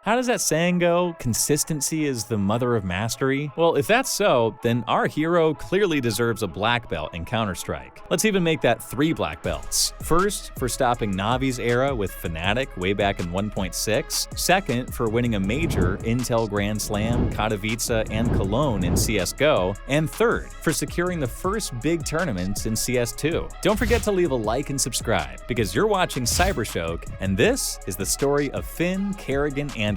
How does that saying go? Consistency is the mother of mastery? Well, if that's so, then our hero clearly deserves a black belt in Counter-Strike. Let's even make that 3 black belts. First, for stopping Navi's era with fnatic way back in 1.6. Second, for winning a major, Intel Grand Slam, Katowice, and Cologne in CSGO. And third, for securing the first big tournaments in CS2. Don't forget to leave a like and subscribe, because you're watching CYBERSHOKE, and this is the story of Finn Karrigan Anderson.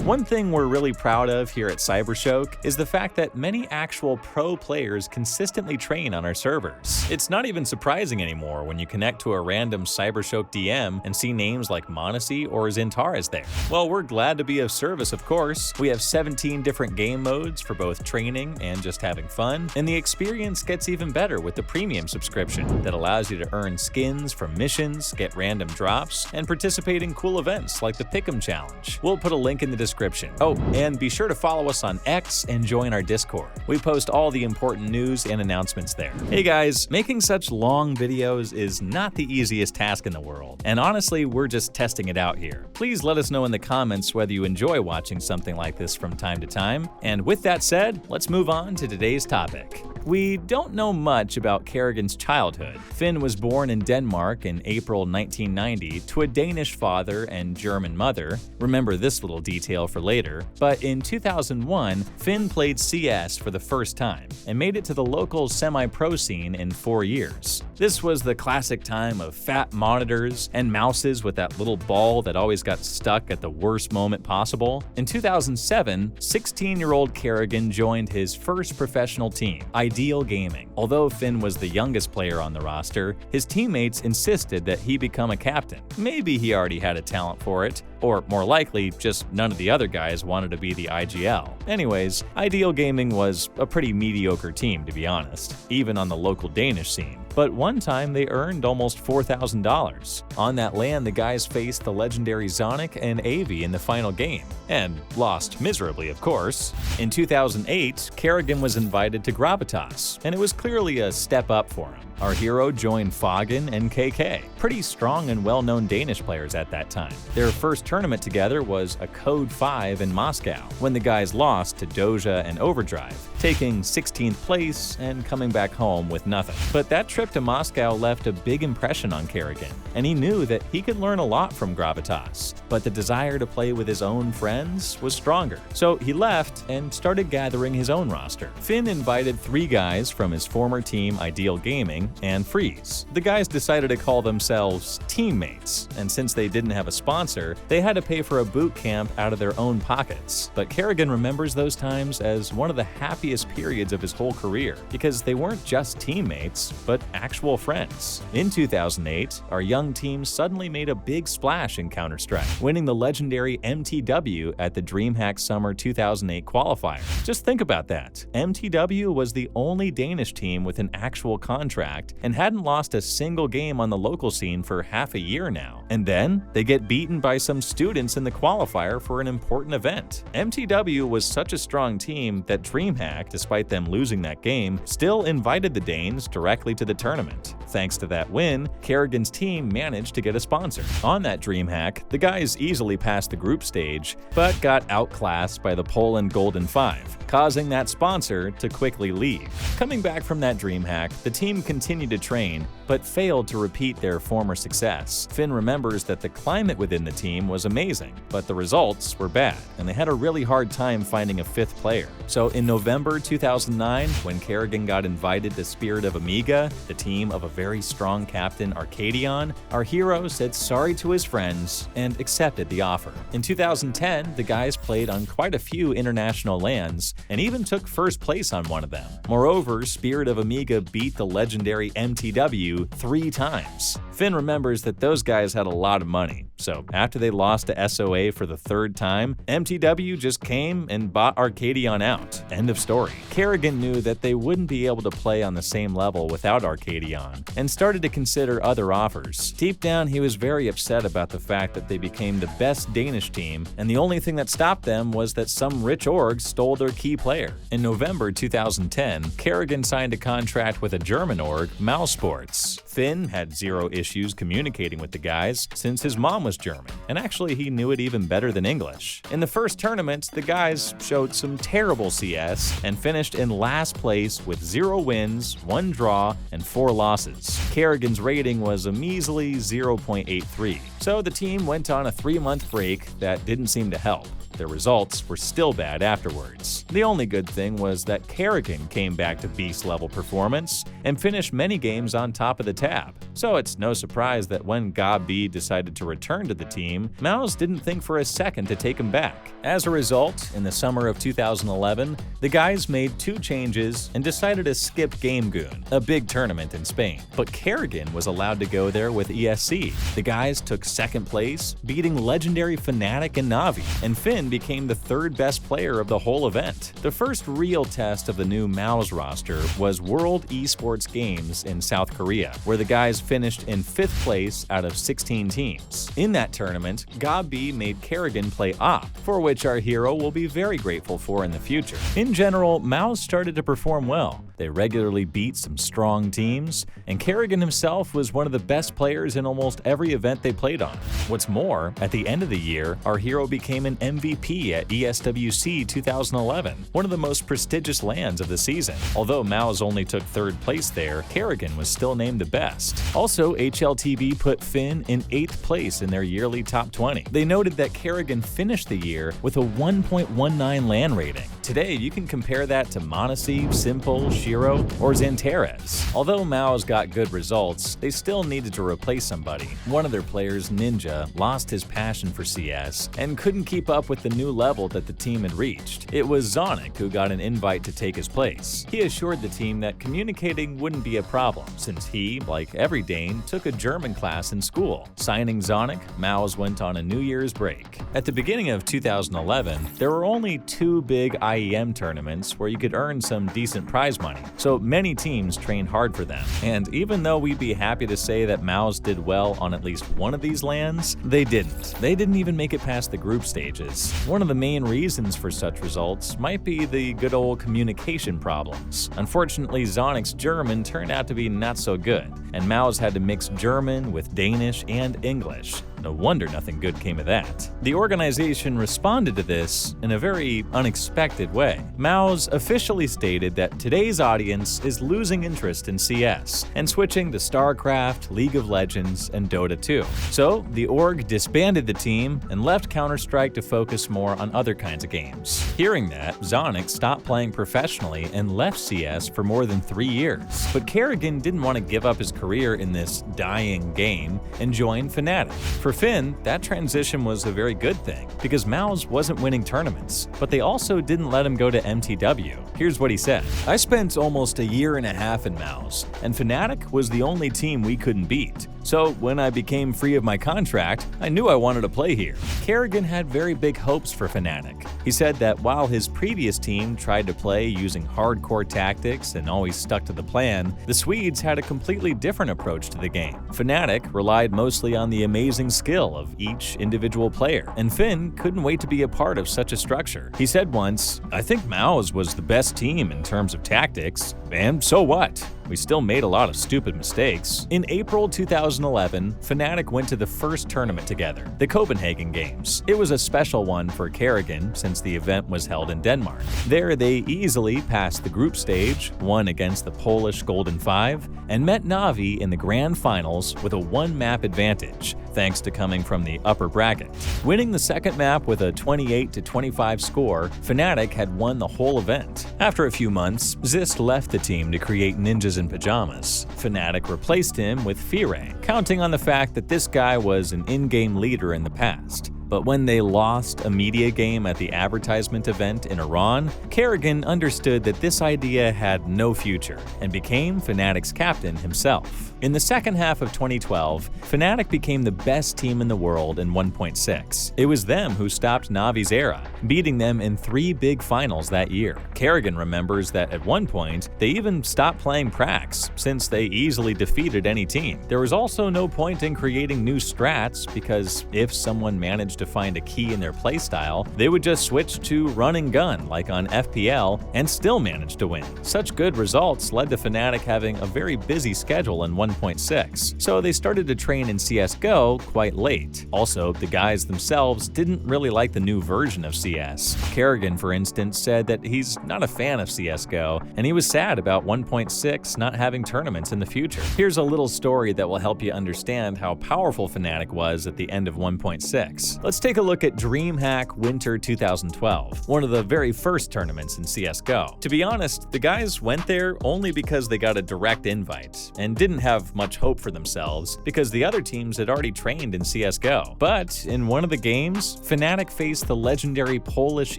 One thing we're really proud of here at CYBERSHOKE is the fact that many actual pro players consistently train on our servers. It's not even surprising anymore when you connect to a random CYBERSHOKE DM and see names like mouZ or Zintaris there. Well, we're glad to be of service, of course. We have 17 different game modes for both training and just having fun, and the experience gets even better with the premium subscription that allows you to earn skins from missions, get random drops, and participate in cool events like the Pick'em Challenge. We'll put a link in the description. Oh, and be sure to follow us on X and join our Discord. We post all the important news and announcements there. Hey guys, making such long videos is not the easiest task in the world, and honestly, we're just testing it out here. Please let us know in the comments whether you enjoy watching something like this from time to time. And with that said, let's move on to today's topic. We don't know much about Karrigan's childhood. Finn was born in Denmark in April 1990 to a Danish father and German mother. Remember this little detail for later. But in 2001, Finn played CS for the first time and made it to the local semi-pro scene in 4 years. This was the classic time of fat monitors and mouses with that little ball that always got stuck at the worst moment possible. In 2007, 16-year-old Karrigan joined his first professional team, IGL Gaming. Although Finn was the youngest player on the roster, his teammates insisted that he become a captain. Maybe he already had a talent for it, or more likely, just none of the other guys wanted to be the IGL. Anyways, IGL Gaming was a pretty mediocre team, to be honest, even on the local Danish scene. But one time they earned almost $4,000. On that LAN, the guys faced the legendary Zonic and Avi in the final game, and lost miserably, of course. In 2008, Karrigan was invited to Gravitas, and it was clearly a step up for him. Our hero joined Karrigan and KK, pretty strong and well-known Danish players at that time. Their first tournament together was a Code 5 in Moscow, when the guys lost to Doja and Overdrive, taking 16th place and coming back home with nothing. But that trip to Moscow left a big impression on Karrigan, and he knew that he could learn a lot from Gravitas. But the desire to play with his own friends was stronger, so he left and started gathering his own roster. Finn invited 3 guys from his former team IGL Gaming and Freeze. The guys decided to call themselves teammates, and since they didn't have a sponsor, they had to pay for a boot camp out of their own pockets. But Karrigan remembers those times as one of the happiest periods of his whole career, because they weren't just teammates, but actual friends. In 2008, our young team suddenly made a big splash in Counter-Strike, winning the legendary MTW at the DreamHack Summer 2008 qualifier. Just think about that. MTW was the only Danish team with an actual contract and hadn't lost a single game on the local scene for half a year now. And then they get beaten by some students in the qualifier for an important event. MTW was such a strong team that DreamHack, despite them losing that game, still invited the Danes directly to the tournament. Thanks to that win, Karrigan's team managed to get a sponsor. On that DreamHack, the guys easily passed the group stage, but got outclassed by the Poland Golden 5, causing that sponsor to quickly leave. Coming back from that DreamHack, the team continued to train, but failed to repeat their former success. Finn remembers that the climate within the team was amazing, but the results were bad, and they had a really hard time finding a 5th player. So in November 2009, when Karrigan got invited to Spirit of Amiga, the team of a very strong captain Karrigan, our hero said sorry to his friends and accepted the offer. In 2010, the guys played on quite a few international LANs and even took first place on one of them. Moreover, Spirit of Amiga beat the legendary MTW 3 times. Finn remembers that those guys had a lot of money, so after they lost to SOA for the 3rd time, MTW just came and bought Karrigan out. End of story. Karrigan knew that they wouldn't be able to play on the same level without Karrigan, and started to consider other offers. Deep down, he was very upset about the fact that they became the best Danish team, and the only thing that stopped them was that some rich org stole their key player. In November 2010, Karrigan signed a contract with a German org, mousesports. Finn had zero issues communicating with the guys since his mom was German, and actually he knew it even better than English. In the first tournament, the guys showed some terrible CS and finished in last place with 0 wins, 1 draw, and 4 losses. Karrigan's rating was a measly 0.83, so the team went on a 3-month break that didn't seem to help. Their results were still bad afterwards. The only good thing was that Karrigan came back to beast-level performance and finished many games on top of the tab. So it's no surprise that when GOB decided to return to the team, MOUZ didn't think for a second to take him back. As a result, in the summer of 2011, the guys made 2 changes and decided to skip Game Goon, a big tournament in Spain. But Karrigan was allowed to go there with ESC. The guys took 2nd place, beating legendary fnatic and Na'Vi, and Finn became the 3rd best player of the whole event. The first real test of the new MOUZ roster was World Esports Games in South Korea, where the guys finished in 5th place out of 16 teams. In that tournament, GOB made Karrigan play op, for which our hero will be very grateful for in the future. In general, MOUZ started to perform well. They regularly beat some strong teams, and Karrigan himself was one of the best players in almost every event they played on. What's more, at the end of the year, our hero became an MVP at ESWC 2011, one of the most prestigious LANs of the season. Although MOUZ only took 3rd place there, Karrigan was still named the best. Also, HLTV put Finn in 8th place in their yearly top 20. They noted that Karrigan finished the year with a 1.19 LAN rating. Today, you can compare that to m0NESY, Simple, Shiro, or Xantares. Although MOUZ got good results, they still needed to replace somebody. One of their players, Ninja, lost his passion for CS and couldn't keep up with the new level that the team had reached. It was Zonic who got an invite to take his place. He assured the team that communicating wouldn't be a problem, since he, like every Dane, took a German class in school. Signing Zonic, MOUZ went on a New Year's break. At the beginning of 2011, there were only 2 big IEM tournaments where you could earn some decent prize money, so many teams trained hard for them. And even though we'd be happy to say that MOUZ did well on at least one of these LANs, they didn't. They didn't even make it past the group stages. One of the main reasons for such results might be the good old communication problems. Unfortunately, Zonic's German turned out to be not so good, and MOUZ had to mix German with Danish and English. No wonder nothing good came of that. The organization responded to this in a very unexpected way. MOUZ officially stated that today's audience is losing interest in CS and switching to StarCraft, League of Legends, and Dota 2. So the org disbanded the team and left Counter-Strike to focus more on other kinds of games. Hearing that, Zonic stopped playing professionally and left CS for more than 3 years. But Karrigan didn't want to give up his career in this dying game and joined fnatic. For Finn, that transition was a very good thing, because MOUZ wasn't winning tournaments, but they also didn't let him go to MTW. Here's what he said: "I spent almost a year and a half in MOUZ, and fnatic was the only team we couldn't beat. So when I became free of my contract, I knew I wanted to play here." Karrigan had very big hopes for fnatic. He said that while his previous team tried to play using hardcore tactics and always stuck to the plan, the Swedes had a completely different approach to the game. fnatic relied mostly on the amazing skill of each individual player, and Finn couldn't wait to be a part of such a structure. He said once, "I think MOUZ was the best team in terms of tactics, and so what? We still made a lot of stupid mistakes." In April 2011, fnatic went to the first tournament together, the Copenhagen Games. It was a special one for Karrigan since the event was held in Denmark. There they easily passed the group stage, won against the Polish Golden Five, and met Na'Vi in the grand finals with a 1-map advantage, thanks to coming from the upper bracket. Winning the second map with a 28-25 score, fnatic had won the whole event. After a few months, Zist left the team to create Ninjas in Pajamas. fnatic replaced him with Fire, counting on the fact that this guy was an in-game leader in the past. But when they lost a media game at the advertisement event in Iran, Karrigan understood that this idea had no future and became Fnatic's captain himself. In the second half of 2012, Fnatic became the best team in the world in 1.6. It was them who stopped Navi's era, beating them in 3 big finals that year. Karrigan remembers that at one point, they even stopped playing Prax, since they easily defeated any team. There was also no point in creating new strats, because if someone managed to find a key in their playstyle, they would just switch to run and gun like on FPL and still manage to win. Such good results led to Fnatic having a very busy schedule in 1.6, so they started to train in CSGO quite late. Also, the guys themselves didn't really like the new version of CS. Karrigan, for instance, said that he's not a fan of CSGO, and he was sad about 1.6 not having tournaments in the future. Here's a little story that will help you understand how powerful Fnatic was at the end of 1.6. Let's take a look at DreamHack Winter 2012, one of the very first tournaments in CSGO. To be honest, the guys went there only because they got a direct invite, and didn't have much hope for themselves because the other teams had already trained in CSGO. But in one of the games, Fnatic faced the legendary Polish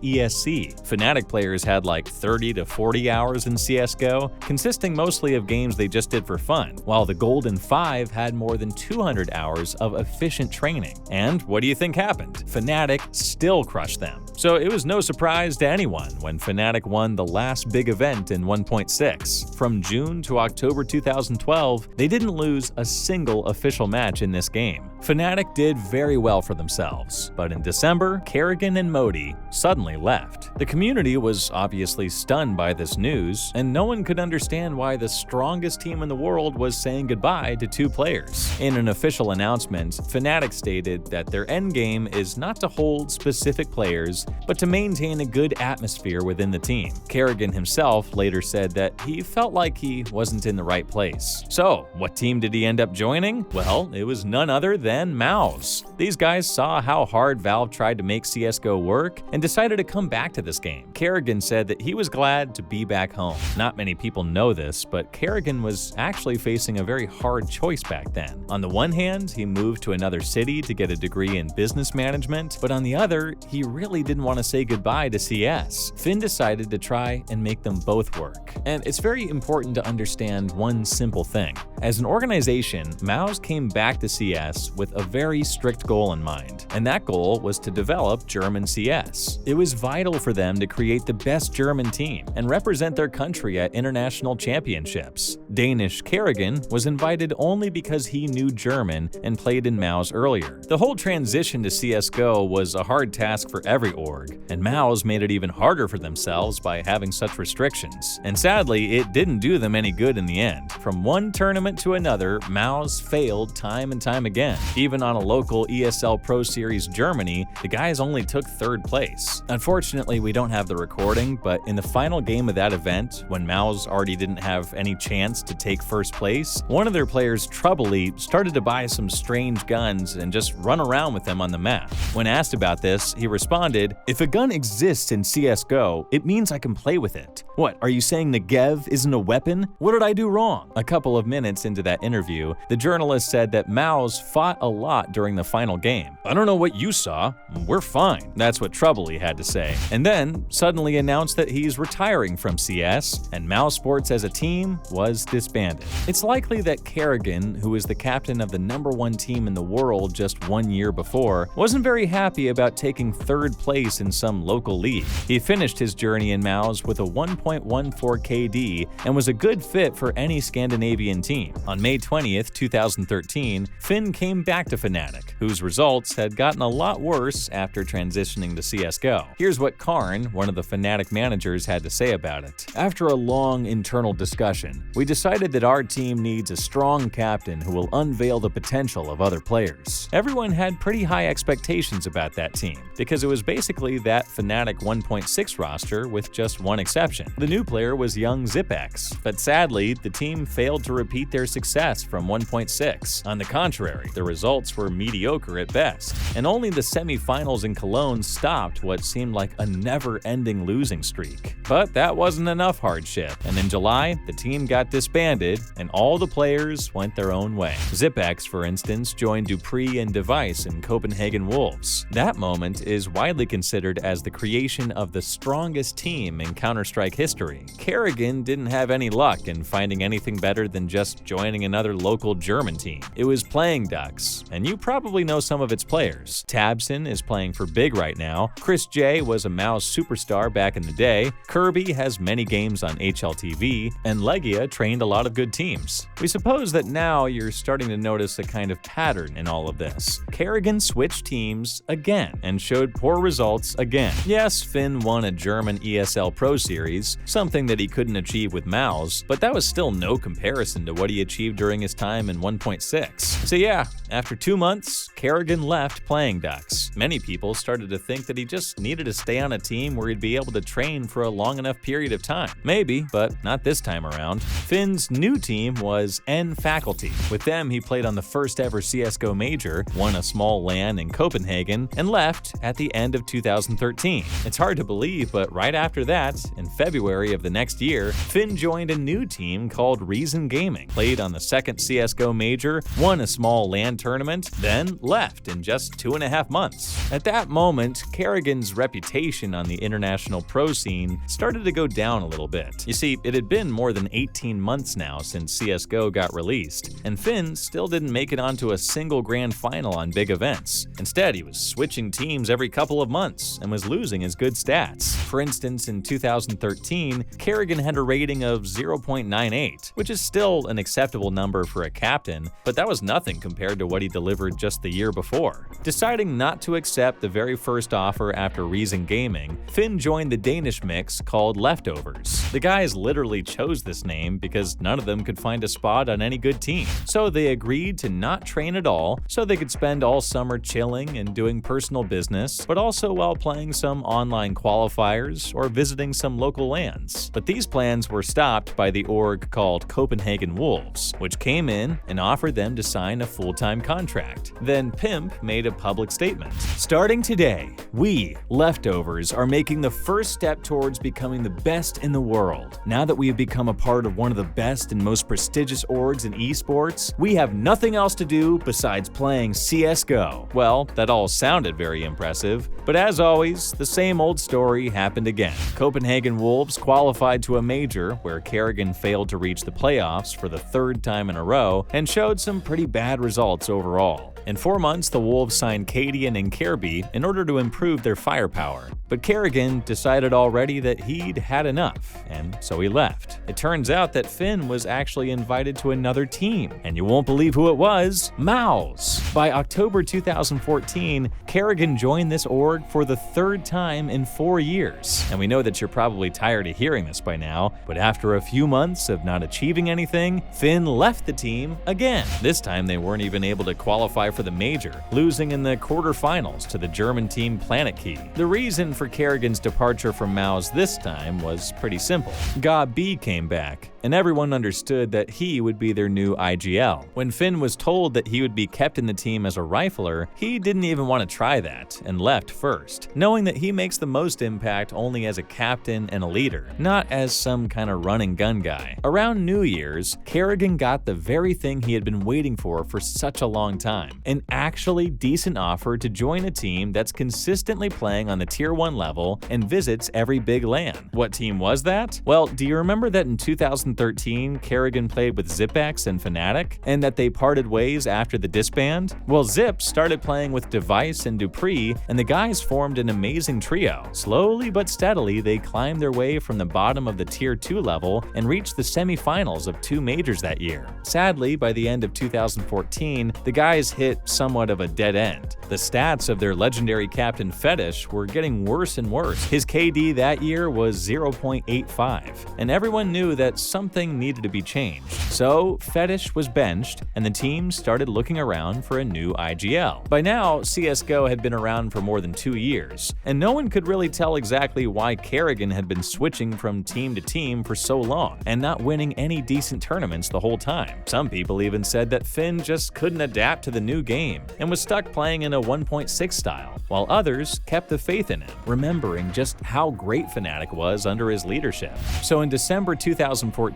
ESC. Fnatic players had like 30 to 40 hours in CSGO, consisting mostly of games they just did for fun, while the Golden 5 had more than 200 hours of efficient training. And what do you think happened? Fnatic still crushed them. So it was no surprise to anyone when Fnatic won the last big event in 1.6. From June to October 2012, they didn't lose a single official match in this game. Fnatic did very well for themselves, but in December, Karrigan and Modi suddenly left. The community was obviously stunned by this news, and no one could understand why the strongest team in the world was saying goodbye to 2 players. In an official announcement, Fnatic stated that their endgame is not to hold specific players, but to maintain a good atmosphere within the team. Karrigan himself later said that he felt like he wasn't in the right place. So, what team did he end up joining? Well, it was none other than MOUZ. These guys saw how hard Valve tried to make CSGO work and decided to come back to this game. Karrigan said that he was glad to be back home. Not many people know this, but Karrigan was actually facing a very hard choice back then. On the one hand, he moved to another city to get a degree in business management, but on the other, he really didn't want to say goodbye to CS. Finn decided to try and make them both work. And it's very important to understand one simple thing. As an organization, MOUZ came back to CS with a very strict goal in mind, and that goal was to develop German CS. It was vital for them to create the best German team and represent their country at international championships. Danish Karrigan was invited only because he knew German and played in MOUZ earlier. The whole transition to CSGO was a hard task for every org, and MOUZ made it even harder for themselves by having such restrictions. And sadly, it didn't do them any good in the end. From one tournament to another, MOUZ failed time and time again. Even on a local ESL Pro Series Germany, the guys only took 3rd place. Unfortunately, we don't have the recording, but in the final game of that event, when MOUZ already didn't have any chance to take 1st place, one of their players, Troubly, started to buy some strange guns and just run around with them on the map. When asked about this, he responded, "If a gun exists in CSGO, it means I can play with it. What, are you saying Negev isn't a weapon? What did I do wrong?" A couple of minutes into that interview, the journalist said that MOUZ fought a lot during the final game. "I don't know what you saw. We're fine." That's what Troubly had to say. And then suddenly announced that he's retiring from CS, and mousesports as a team was disbanded. It's likely that Karrigan, who was the captain of the #1 team in the world just 1 year before, wasn't very happy about taking 3rd place in some local league. He finished his journey in MOUZ with a 1.14 KD and was a good fit for any Scandinavian team. On May 20th, 2013, Finn came back to Fnatic, whose results had gotten a lot worse after transitioning to CSGO. Here's what Karn, one of the Fnatic managers, had to say about it. "After a long internal discussion, we decided that our team needs a strong captain who will unveil the potential of other players. Everyone had pretty high expectations about that team, because it was basically basically that fnatic 1.6 roster with just one exception. The new player was young ZipX, but sadly, the team failed to repeat their success from 1.6. On the contrary, the results were mediocre at best, and only the semi-finals in Cologne stopped what seemed like a never-ending losing streak. But that wasn't enough hardship, and in July, the team got disbanded, and all the players went their own way. ZipX, for instance, joined Dupree and Device in Copenhagen Wolves. That moment is widely considered as the creation of the strongest team in Counter-Strike history. Karrigan didn't have any luck in finding anything better than just joining another local German team. It was Playing Ducks, and you probably know some of its players. Tabson is playing for Big right now, Chris J was a MOUZ superstar back in the day, Kirby has many games on HLTV, and Legia trained a lot of good teams. We suppose that now you're starting to notice a kind of pattern in all of this. Karrigan switched teams again and showed poor results again. Yes, Finn won a German ESL Pro Series, something that he couldn't achieve with MOUZ, but that was still no comparison to what he achieved during his time in 1.6. So yeah, after 2 months, Karrigan left Playing Ducks. Many people started to think that he just needed to stay on a team where he'd be able to train for a long enough period of time. Maybe, but not this time around. Finn's new team was N-Faculty. With them, he played on the first ever CSGO Major, won a small LAN in Copenhagen, and left at the end of 2013. It's hard to believe, but right after that, in February of the next year, Finn joined a new team called Reason Gaming, played on the second CSGO Major, won a small LAN tournament, then left in just 2.5 months. At that moment, Karrigan's reputation on the international pro scene started to go down a little bit. You see, it had been more than 18 months now since CSGO got released, and Finn still didn't make it onto a single grand final on big events. Instead, he was switching teams every couple of months and was losing his good stats. For instance, in 2013, Karrigan had a rating of 0.98, which is still an acceptable number for a captain, but that was nothing compared to what he delivered just the year before. Deciding not to accept the very first offer after Reason Gaming, Finn joined the Danish mix called Leftovers. The guys literally chose this name because none of them could find a spot on any good team. So they agreed to not train at all so they could spend all summer chilling and doing personal business, but also while playing some online qualifiers or visiting some local LANs. But these plans were stopped by the org called Copenhagen Wolves, which came in and offered them to sign a full-time contract. Then Pimp made a public statement. Starting today, we, Leftovers, are making the first step towards becoming the best in the world. Now that we have become a part of one of the best and most prestigious orgs in esports, we have nothing else to do besides playing CSGO. Well, that all sounded very impressive, but as always, the same old story happened again. Copenhagen Wolves qualified to a major where Karrigan failed to reach the playoffs for the third time in a row and showed some pretty bad results overall. In 4 months, the Wolves signed Karrigan and Kirby in order to improve their firepower. But Karrigan decided already that he'd had enough, and so he left. It turns out that Finn was actually invited to another team, and you won't believe who it was, MOUZ. By October 2014, Karrigan joined this org for the third time in 4 years. And we know that you're probably tired of hearing this by now, but after a few months of not achieving anything, Finn left the team again. This time they weren't even able to qualify for the major, losing in the quarterfinals to the German team PlanetKey. The reason for Karrigan's departure from MOUZ this time was pretty simple. Ga-B came back, and everyone understood that he would be their new IGL. When Finn was told that he would be kept in the team as a rifler, he didn't even want to try that and left first, knowing that he makes the most impact only as a captain and a leader, not as some kind of run and gun guy. Around New Year's, Karrigan got the very thing he had been waiting for such a long time, an actually decent offer to join a team that's consistently playing on the Tier 1 level and visits every big LAN. What team was that? Well, do you remember that in 2013, Karrigan played with ZipX and fnatic, and that they parted ways after the disband? Well, Zip started playing with Device and Dupree, and the guys formed an amazing trio. Slowly but steadily, they climbed their way from the bottom of the Tier 2 level and reached the semi-finals of 2 majors that year. Sadly, by the end of 2014, the guys hit somewhat of a dead end. The stats of their legendary captain Fetish were getting worse and worse. His KD that year was 0.85, and everyone knew that something needed to be changed. So Fetish was benched, and the team started looking around for a new IGL. By now, CSGO had been around for more than 2 years, and no one could really tell exactly why Karrigan had been switching from team to team for so long and not winning any decent tournaments the whole time. Some people even said that Finn just couldn't adapt to the new game and was stuck playing in a 1.6 style, while others kept the faith in him, remembering just how great fnatic was under his leadership. So in December 2014,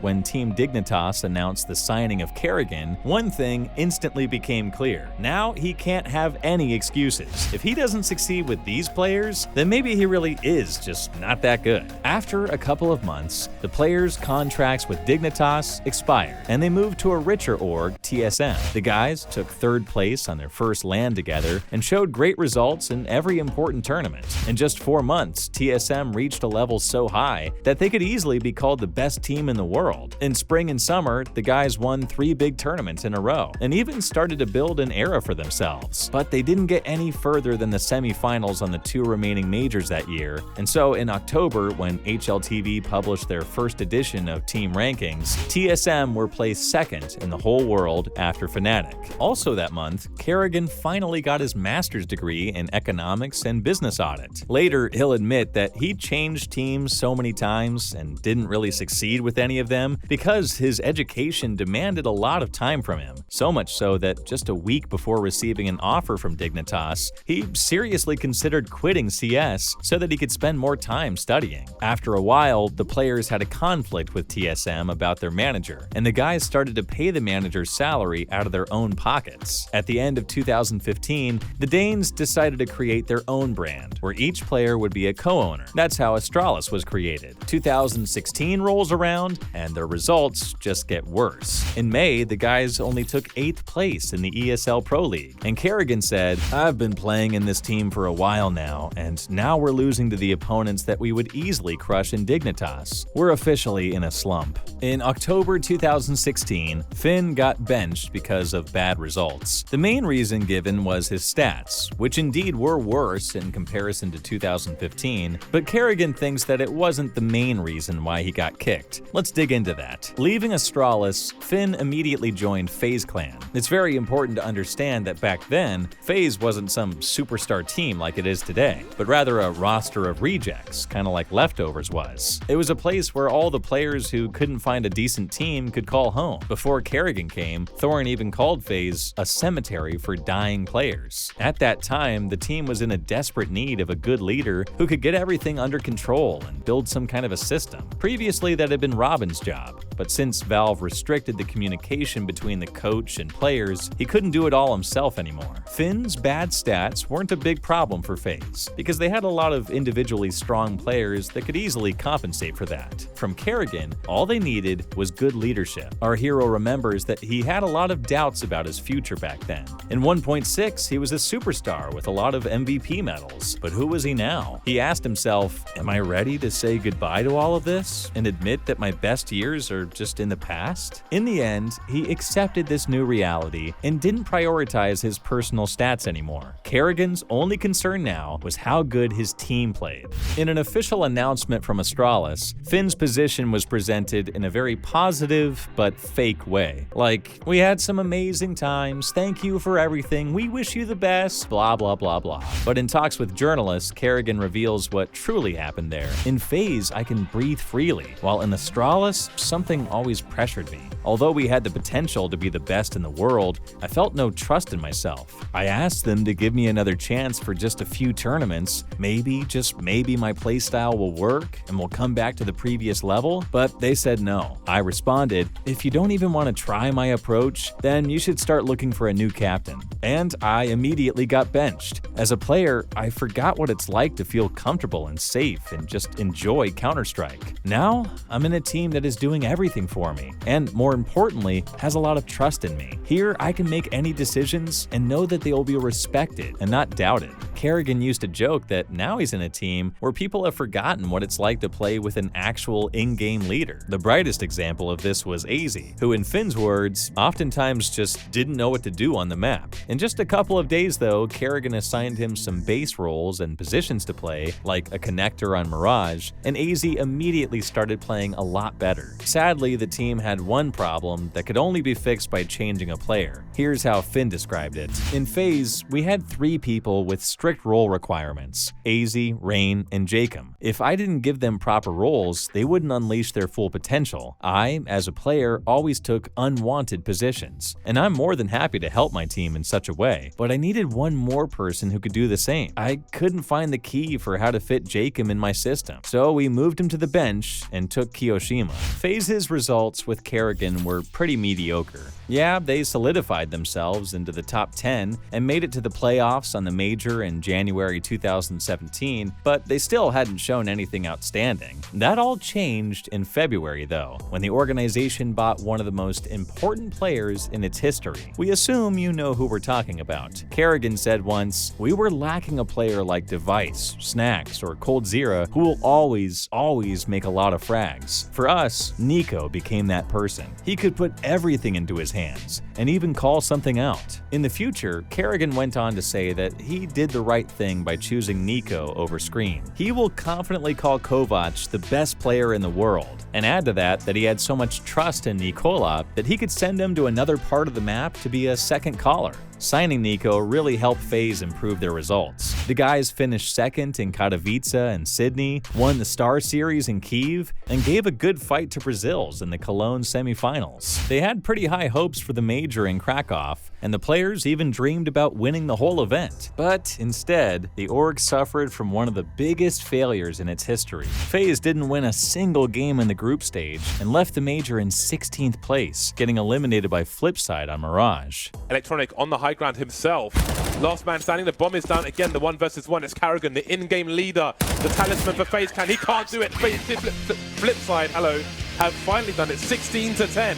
when Team Dignitas announced the signing of Karrigan, one thing instantly became clear. Now he can't have any excuses. If he doesn't succeed with these players, then maybe he really is just not that good. After a couple of months, the players' contracts with Dignitas expired, and they moved to a richer org, TSM. The guys took 3rd place on their first LAN together and showed great results in every important tournament. In just 4 months, TSM reached a level so high that they could easily be called the best team in the world. In spring and summer, the guys won 3 big tournaments in a row and even started to build an era for themselves. But they didn't get any further than the semifinals on the 2 remaining majors that year, and so in October, when HLTV published their first edition of team rankings, TSM were placed 2nd in the whole world after fnatic. Also that month, Karrigan finally got his master's degree in economics and business audit. Later, he'll admit that he changed teams so many times and didn't really succeed with any of them because his education demanded a lot of time from him, so much so that just a week before receiving an offer from Dignitas, he seriously considered quitting CS so that he could spend more time studying. After a while, the players had a conflict with TSM about their manager, and the guys started to pay the manager's salary out of their own pockets. At the end of 2015, the Danes decided to create their own brand, where each player would be a co-owner. That's how Astralis was created. 2016 rolls around, and their results just get worse. In May, the guys only took 8th place in the ESL Pro League, and Karrigan said, "I've been playing in this team for a while now, and now we're losing to the opponents that we would easily crush in Dignitas. We're officially in a slump." In October 2016, Finn got benched because of bad results. The main reason given was his stats, which indeed were worse in comparison to 2015, but Karrigan thinks that it wasn't the main reason why he got kicked. Let's dig into that. Leaving Astralis, Finn immediately joined FaZe Clan. It's very important to understand that back then, FaZe wasn't some superstar team like it is today, but rather a roster of rejects, kind of like Leftovers was. It was a place where all the players who couldn't find a decent team could call home. Before Karrigan came, Thorin even called FaZe a cemetery for dying players. At that time, the team was in a desperate need of a good leader who could get everything under control and build some kind of a system. Previously, that had been Robin's job, but since Valve restricted the communication between the coach and players, he couldn't do it all himself anymore. Finn's bad stats weren't a big problem for FaZe, because they had a lot of individually strong players that could easily compensate for that. From Karrigan, all they needed was good leadership. Our hero remembers that he had a lot of doubts about his future back then. In 1.6, he was a superstar with a lot of MVP medals, but who was he now? He asked himself, am I ready to say goodbye to all of this and admit that my best years are just in the past? In the end, he accepted this new reality and didn't prioritize his personal stats anymore. Karrigan's only concern now was how good his team played. In an official announcement from Astralis, Finn's position was presented in a very positive but fake way. Like, we had some amazing times, thank you for everything, we wish you the best, blah blah blah blah. But in talks with journalists, Karrigan reveals what truly happened there. In FaZe, I can breathe freely, while in Astralis, something always pressured me. Although we had the potential to be the best in the world, I felt no trust in myself. I asked them to give me another chance for just a few tournaments. Maybe, just maybe my playstyle will work and we'll come back to the previous level, but they said no. I responded, if you don't even want to try my approach, then you should start looking for a new captain. And I immediately got benched. As a player, I forgot what it's like to feel comfortable and safe and just enjoy Counter-Strike. Now, I'm in a team that is doing everything everything for me, and more importantly, has a lot of trust in me. Here, I can make any decisions and know that they will be respected and not doubted. Karrigan used to joke that now he's in a team where people have forgotten what it's like to play with an actual in-game leader. The brightest example of this was AZ, who in Finn's words, oftentimes just didn't know what to do on the map. In just a couple of days though, Karrigan assigned him some base roles and positions to play, like a connector on Mirage, and AZ immediately started playing a lot better. Sadly, the team had one problem that could only be fixed by changing a player. Here's how Finn described it. In FaZe, we had 3 people with strict role requirements: AZ, Rain, and Jacob. If I didn't give them proper roles, they wouldn't unleash their full potential. I, as a player, always took unwanted positions, and I'm more than happy to help my team in such a way, but I needed one more person who could do the same. I couldn't find the key for how to fit Jacob in my system, so we moved him to the bench and took Kiyoshima. FaZe's results with Karrigan were pretty mediocre. Yeah, they solidified themselves into the top 10 and made it to the playoffs on the major in January 2017, but they still hadn't shown anything outstanding. That all changed in February though, when the organization bought one of the most important players in its history. We assume you know who we're talking about. Karrigan said once, "We were lacking a player like Device, Snacks, or coldzera who will always make a lot of frags. For us, NiKo became that person. He could put everything into his hands, and even call something out." In the future, Karrigan went on to say that he did the right thing by choosing NiKo over Scream. He will confidently call Kovac the best player in the world, and add to that he had so much trust in Nikola that he could send him to another part of the map to be a second caller. Signing NiKo really helped FaZe improve their results. The guys finished second in Katowice and Sydney, won the Star Series in Kyiv, and gave a good fight to Brazils in the Cologne semifinals. They had pretty high hopes for the major in Krakow, and the players even dreamed about winning the whole event. But instead, the org suffered from one of the biggest failures in its history. FaZe didn't win a single game in the group stage and left the major in 16th place, getting eliminated by Flipside on Mirage. Electronic on the high ground himself. Last man standing, the bomb is down again, the 1 versus 1. It's Karrigan, the in-game leader, the talisman for FaZe Clan. He can't do it. Flipside, hello, have finally done it. 16-10.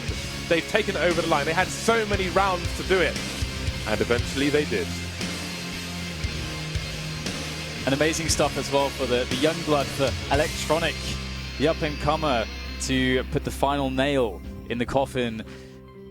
They've taken it over the line. They had so many rounds to do it, and eventually they did. And amazing stuff as well for the young blood, for Electronic, the up-and-comer, to put the final nail in the coffin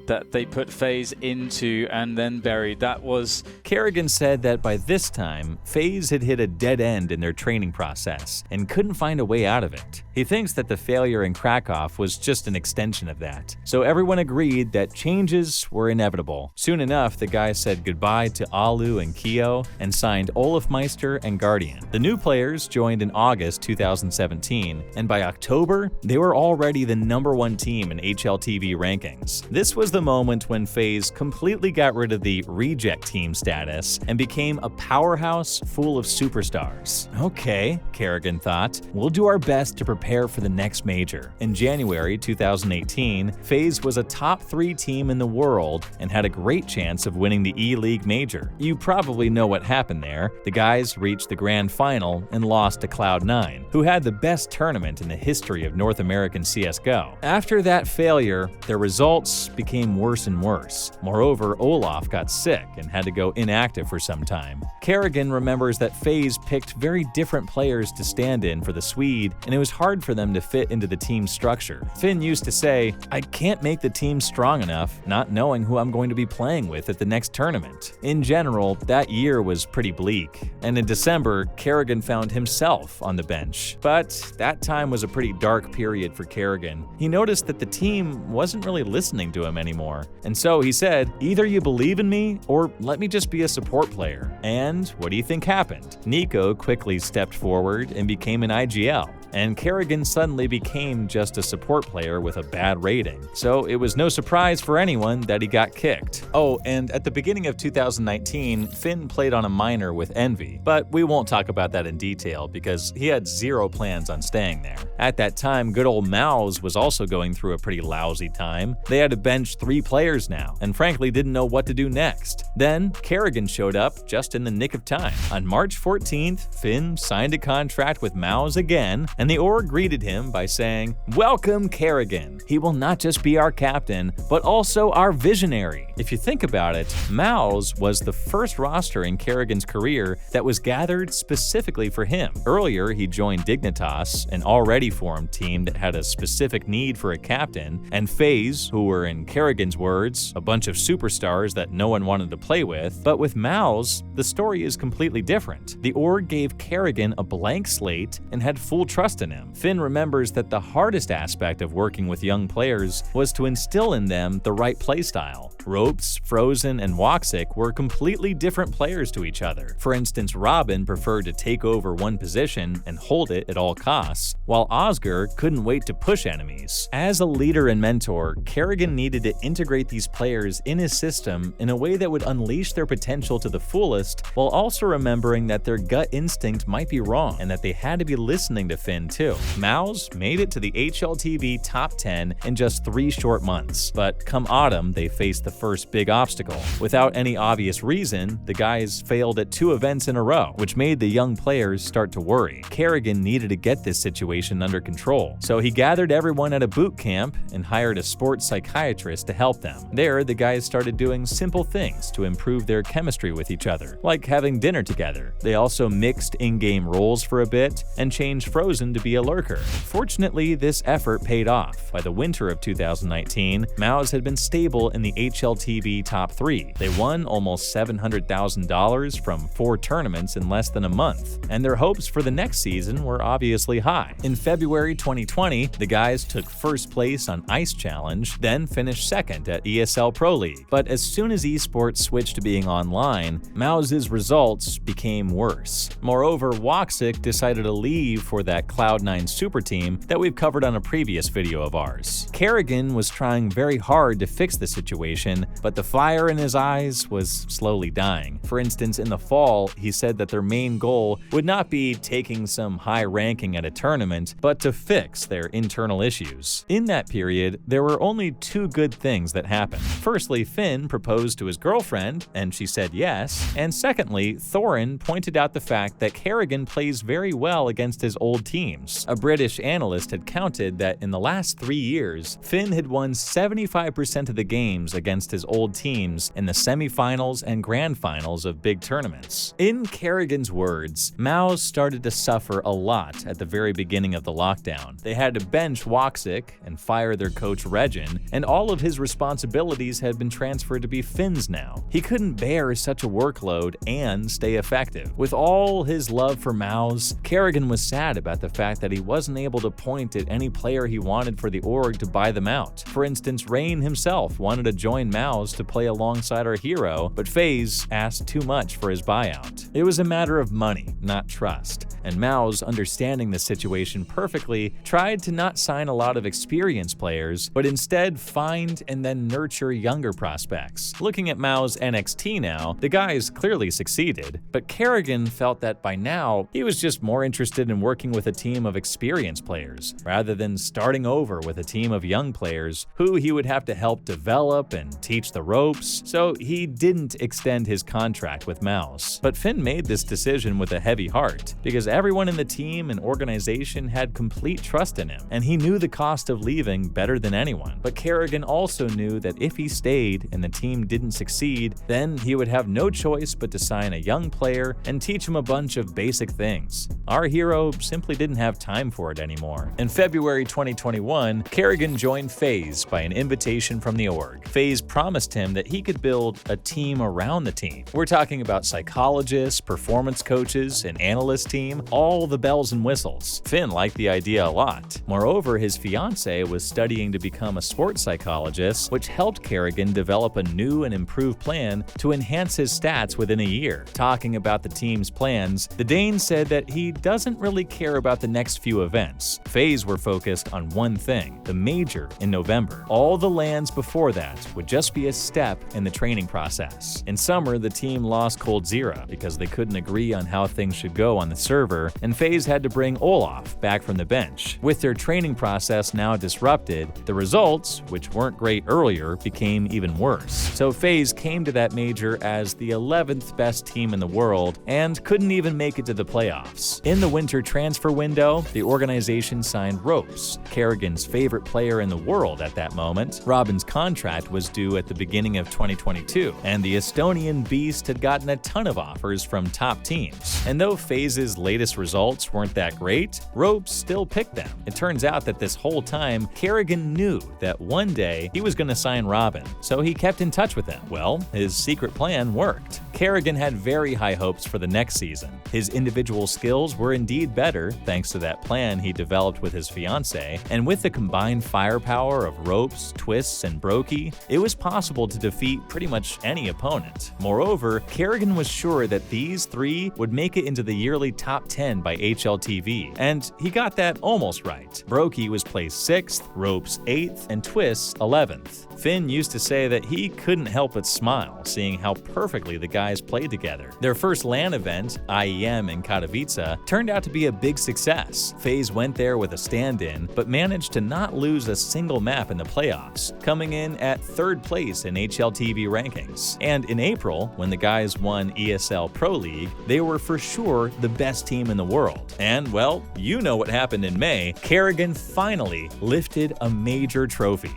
that they put FaZe into and then buried. That was... Karrigan said that by this time, FaZe had hit a dead end in their training process and couldn't find a way out of it. He thinks that the failure in Krakow was just an extension of that, so everyone agreed that changes were inevitable. Soon enough, the guys said goodbye to Alu and Kyo and signed Olafmeister and Guardian. The new players joined in August 2017, and by October, they were already the #1 team in HLTV rankings. This was the moment when FaZe completely got rid of the reject team status and became a powerhouse full of superstars. Okay, Karrigan thought, we'll do our best to prepare for the next major. In January 2018, FaZe was a top 3 team in the world and had a great chance of winning the E-League major. You probably know what happened there. The guys reached the grand final and lost to Cloud9, who had the best tournament in the history of North American CSGO. After that failure, their results became worse and worse. Moreover, Olaf got sick and had to go inactive for some time. Karrigan remembers that FaZe picked very different players to stand in for the Swede, and it was hard for them to fit into the team's structure. Finn used to say, "I can't make the team strong enough, not knowing who I'm going to be playing with at the next tournament." In general, that year was pretty bleak, and in December, Karrigan found himself on the bench. But that time was a pretty dark period for Karrigan. He noticed that the team wasn't really listening to him anymore. And so he said, "Either you believe in me, or let me just be a support player." And what do you think happened? NiKo quickly stepped forward and became an IGL. And Karrigan suddenly became just a support player with a bad rating. So it was no surprise for anyone that he got kicked. Oh, and at the beginning of 2019, Finn played on a minor with Envy, but we won't talk about that in detail because he had zero plans on staying there. At that time, good old MOUZ was also going through a pretty lousy time. They had to bench 3 players now, and frankly didn't know what to do next. Then, Karrigan showed up just in the nick of time. On March 14th, Finn signed a contract with MOUZ again, and the org greeted him by saying, "Welcome, Karrigan. He will not just be our captain, but also our visionary." If you think about it, MOUZ was the first roster in Karrigan's career that was gathered specifically for him. Earlier, he joined Dignitas, an already formed team that had a specific need for a captain, and FaZe, who were, in Karrigan's words, a bunch of superstars that no one wanted to play with. But with MOUZ, the story is completely different. The org gave Karrigan a blank slate and had full trust in him. Finn remembers that the hardest aspect of working with young players was to instill in them the right playstyle. Ropes, Frozen, and Woxic were completely different players to each other. For instance, Robin preferred to take over one position and hold it at all costs, while Oscar couldn't wait to push enemies. As a leader and mentor, Karrigan needed to integrate these players in his system in a way that would unleash their potential to the fullest, while also remembering that their gut instinct might be wrong and that they had to be listening to Finn too. MOUZ made it to the HLTV top 10 in just 3 short months, but come autumn, they faced the first big obstacle. Without any obvious reason, the guys failed at 2 events in a row, which made the young players start to worry. Karrigan needed to get this situation under control, so he gathered everyone at a boot camp and hired a sports psychiatrist to help them. There, the guys started doing simple things to improve their chemistry with each other, like having dinner together. They also mixed in-game roles for a bit and changed Frozen to be a lurker. Fortunately, this effort paid off. By the winter of 2019, MOUZ had been stable in the HLTV top 3. They won almost $700,000 from 4 tournaments in less than a month, and their hopes for the next season were obviously high. In February 2020, the guys took first place on Ice Challenge, then finished second at ESL Pro League. But as soon as esports switched to being online, MOUZ's results became worse. Moreover, Woxic decided to leave for that Cloud9 super team that we've covered on a previous video of ours. Karrigan was trying very hard to fix the situation, but the fire in his eyes was slowly dying. For instance, in the fall, he said that their main goal would not be taking some high ranking at a tournament, but to fix their internal issues. In that period, there were only 2 good things that happened. Firstly, Finn proposed to his girlfriend, and she said yes. And secondly, Thorin pointed out the fact that Karrigan plays very well against his old teams. A British analyst had counted that in the last 3 years, Finn had won 75% of the games against his old teams in the semifinals and grand finals of big tournaments. In Karrigan's words, MOUZ started to suffer a lot at the very beginning of the lockdown. They had to bench Woxic and fire their coach Regin, and all of his responsibilities had been transferred to be Finn's now. He couldn't bear such a workload and stay effective. With all his love for MOUZ, Karrigan was sad about the fact that he wasn't able to point at any player he wanted for the org to buy them out. For instance, Rain himself wanted to join MOUZ to play alongside our hero, but FaZe asked too much for his buyout. It was a matter of money, not trust, and MOUZ, understanding the situation perfectly, tried to not sign a lot of experienced players, but instead find and then nurture younger prospects. Looking at MOUZ NXT now, the guys clearly succeeded, but Karrigan felt that by now, he was just more interested in working with a team of experienced players, rather than starting over with a team of young players who he would have to help develop and teach the ropes, so he didn't extend his contract with MOUZ. But Finn made this decision with a heavy heart, because everyone in the team and organization had complete trust in him, and he knew the cost of leaving better than anyone. But Karrigan also knew that if he stayed and the team didn't succeed, then he would have no choice but to sign a young player and teach him a bunch of basic things. Our hero simply didn't have time for it anymore. In February 2021, Karrigan joined FaZe by an invitation from the org. FaZe promised him that he could build a team around the team. We're talking about psychologists, performance coaches, an analyst team, all the bells and whistles. Finn liked the idea a lot. Moreover, his fiance was studying to become a sports psychologist, which helped Karrigan develop a new and improved plan to enhance his stats within a year. Talking about the team's plans, the Dane said that he doesn't really care about the next few events. FaZe were focused on one thing, the major in November. All the lands before that would just be a step in the training process. In summer, the team lost Cold Zera because they couldn't agree on how things should go on the server, and FaZe had to bring Olaf back from the bench. With their training process now disrupted, the results, which weren't great great earlier became even worse. So FaZe came to that major as the 11th best team in the world and couldn't even make it to the playoffs. In the winter transfer window, the organization signed Ropes, Karrigan's favorite player in the world at that moment. Robin's contract was due at the beginning of 2022, and the Estonian beast had gotten a ton of offers from top teams. And though FaZe's latest results weren't that great, Ropes still picked them. It turns out that this whole time, Karrigan knew that one day he was going to sign Robin, so he kept in touch with him. Well, his secret plan worked. Karrigan had very high hopes for the next season. His individual skills were indeed better thanks to that plan he developed with his fiancée, and with the combined firepower of Ropes, Twists, and Brokey, it was possible to defeat pretty much any opponent. Moreover, Karrigan was sure that these three would make it into the yearly top 10 by HLTV, and he got that almost right. Brokey was placed 6th, Ropes 8th, and Twists 11th. Finn used to say that he couldn't help but smile seeing how perfectly the guys played together. Their first LAN event, IEM in Katowice, turned out to be a big success. FaZe went there with a stand-in, but managed to not lose a single map in the playoffs, coming in at 3rd place in HLTV rankings. And in April, when the guys won ESL Pro League, they were for sure the best team in the world. And well, you know what happened in May. Karrigan finally lifted a major trophy.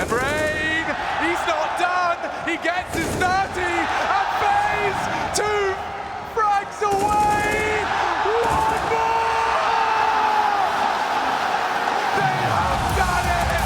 And Rain, he's not done. He gets his 30, and FaZe 2 frags away. One more. They have done it.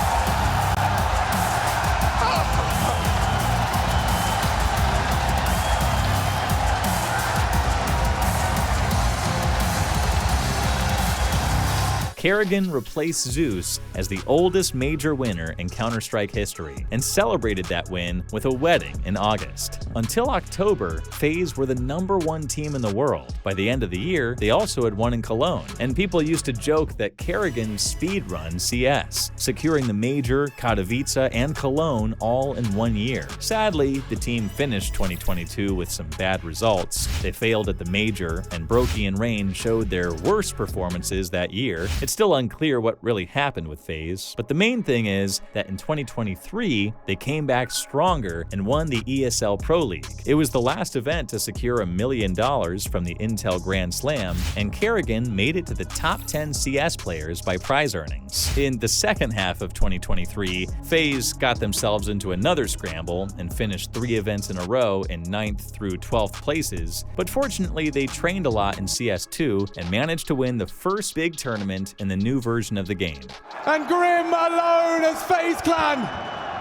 Karrigan replaced Zeus as the oldest major winner in Counter-Strike history and celebrated that win with a wedding in August. Until October, FaZe were the #1 team in the world. By the end of the year, they also had won in Cologne, and people used to joke that Karrigan speedrun CS, securing the major, Katowice, and Cologne all in 1 year. Sadly, the team finished 2022 with some bad results. They failed at the major, and Brokey and Rain showed their worst performances that year. It's still unclear what really happened with FaZe, but the main thing is that in 2023, they came back stronger and won the ESL Pro League. It was the last event to secure $1 million from the Intel Grand Slam, and Karrigan made it to the top 10 CS players by prize earnings. In the second half of 2023, FaZe got themselves into another scramble and finished 3 events in a row in 9th through 12th places, but fortunately they trained a lot in CS2 and managed to win the first big tournament in the new version of the game. And Grim alone as FaZe Clan.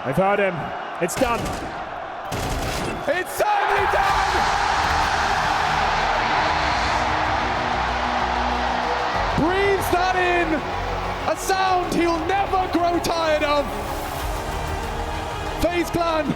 I've heard him. It's done. It's certainly done. Breathes that in. A sound he'll never grow tired of. FaZe Clan,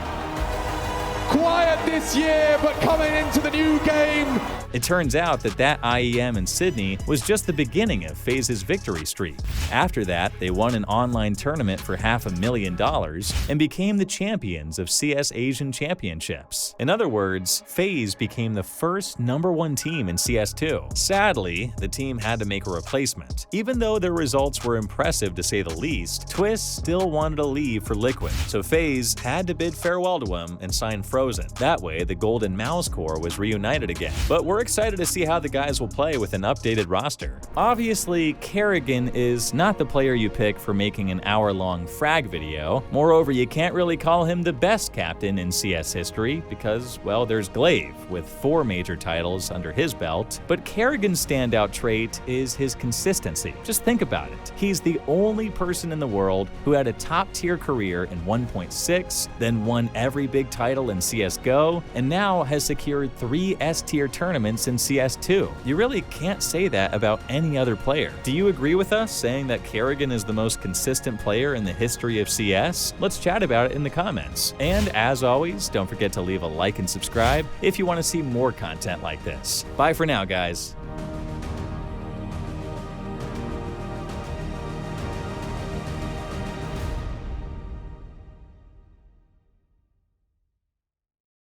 quiet this year, but coming into the new game. It turns out that IEM in Sydney was just the beginning of FaZe's victory streak. After that, they won an online tournament for $500,000 and became the champions of CS Asian Championships. In other words, FaZe became the first #1 team in CS2. Sadly, the team had to make a replacement. Even though their results were impressive to say the least, Twist still wanted to leave for Liquid, so FaZe had to bid farewell to him and sign Frozen. That way, the Golden MOUZ core was reunited again. But we're excited to see how the guys will play with an updated roster. Obviously, Karrigan is not the player you pick for making an hour-long frag video. Moreover, you can't really call him the best captain in CS history because, well, there's Glaive with 4 major titles under his belt. But Karrigan's standout trait is his consistency. Just think about it. He's the only person in the world who had a top-tier career in 1.6, then won every big title in CSGO, and now has secured 3 S-tier tournaments in CS2. You really can't say that about any other player. Do you agree with us saying that Karrigan is the most consistent player in the history of CS? Let's chat about it in the comments. And as always, don't forget to leave a like and subscribe if you want to see more content like this. Bye for now, guys.